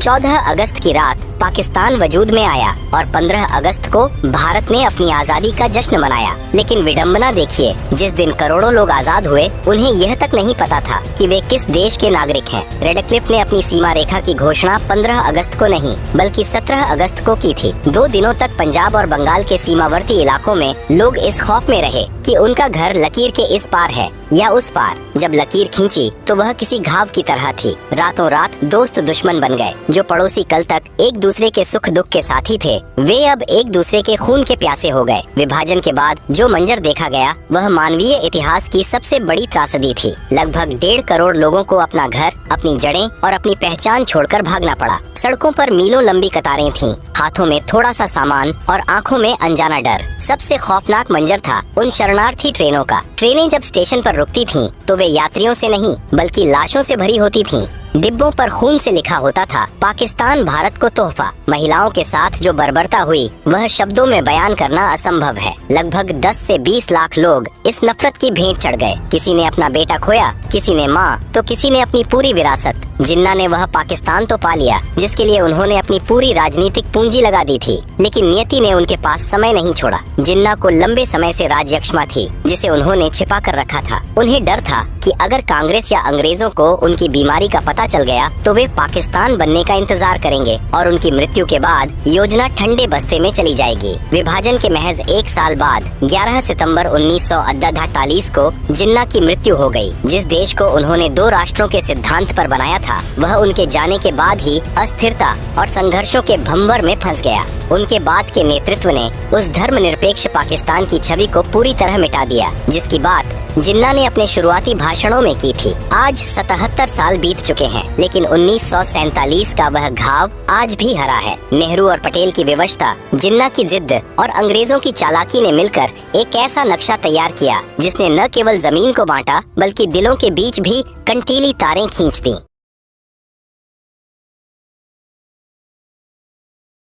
14 अगस्त की रात पाकिस्तान वजूद में आया और 15 अगस्त को भारत ने अपनी आज़ादी का जश्न मनाया। लेकिन विडंबना देखिए, जिस दिन करोड़ों लोग आज़ाद हुए उन्हें यह तक नहीं पता था कि वे किस देश के नागरिक हैं। रेडक्लिफ ने अपनी सीमा रेखा की घोषणा 15 अगस्त को नहीं बल्कि 17 अगस्त को की थी। 2 दिनों तक पंजाब और बंगाल के सीमावर्ती इलाकों में लोग इस खौफ में रहे कि उनका घर लकीर के इस पार है या उस पार। जब लकीर खींची तो वह किसी घाव की तरह थी। रातों रात दोस्त दुश्मन बन गए। जो पड़ोसी कल तक एक दूसरे के सुख दुख के साथी थे, वे अब एक दूसरे के खून के प्यासे हो गए। विभाजन के बाद जो मंजर देखा गया वह मानवीय इतिहास की सबसे बड़ी त्रासदी थी। लगभग 1.5 करोड़ लोगों को अपना घर, अपनी जड़ें और अपनी पहचान छोड़कर भागना पड़ा। सड़कों पर मीलों लंबी कतारें थीं, हाथों में थोड़ा सा सामान और आंखों में अनजाना डर। सबसे खौफनाक मंजर था उन शरणार्थी ट्रेनों का। ट्रेनें जब स्टेशन पर रुकती थीं, तो वे यात्रियों से नहीं बल्कि लाशों से भरी होती थीं। डिब्बों पर खून से लिखा होता था, पाकिस्तान भारत को तोहफा। महिलाओं के साथ जो बर्बरता हुई वह शब्दों में बयान करना असंभव है। लगभग 10 से 20 लाख लोग इस नफरत की भेंट चढ़ गए। किसी ने अपना बेटा खोया, किसी ने माँ, तो किसी ने अपनी पूरी विरासत। जिन्ना ने वह पाकिस्तान तो पा लिया जिसके लिए उन्होंने अपनी पूरी राजनीतिक पूंजी लगा दी थी, लेकिन नियति ने उनके पास समय नहीं छोड़ा। जिन्ना को लंबे समय से राज्यक्षमा थी जिसे उन्होंने छिपा कर रखा था। उन्हें डर था कि अगर कांग्रेस या अंग्रेजों को उनकी बीमारी का पता चल गया तो वे पाकिस्तान बनने का इंतजार करेंगे और उनकी मृत्यु के बाद योजना ठंडे बस्ते में चली जाएगी। विभाजन के महज 1 साल बाद 11 सितंबर 1948 को जिन्ना की मृत्यु हो गई। जिस देश को उन्होंने 2 राष्ट्रों के सिद्धांत पर बनाया था वह उनके जाने के बाद ही अस्थिरता और संघर्षों के भंवर में फंस गया। उनके बाद के नेतृत्व ने उस धर्मनिरपेक्ष पाकिस्तान की छवि को पूरी तरह मिटा दिया जिसकी बात जिन्ना ने अपने शुरुआती भाषणों में की थी। आज 77 साल बीत चुके हैं, लेकिन 1947 का वह घाव आज भी हरा है। नेहरू और पटेल की विवशता, जिन्ना की जिद्द और अंग्रेजों की चालाकी ने मिलकर एक ऐसा नक्शा तैयार किया जिसने न केवल जमीन को बांटा बल्कि दिलों के बीच भी कंटीली तारें खींच दी।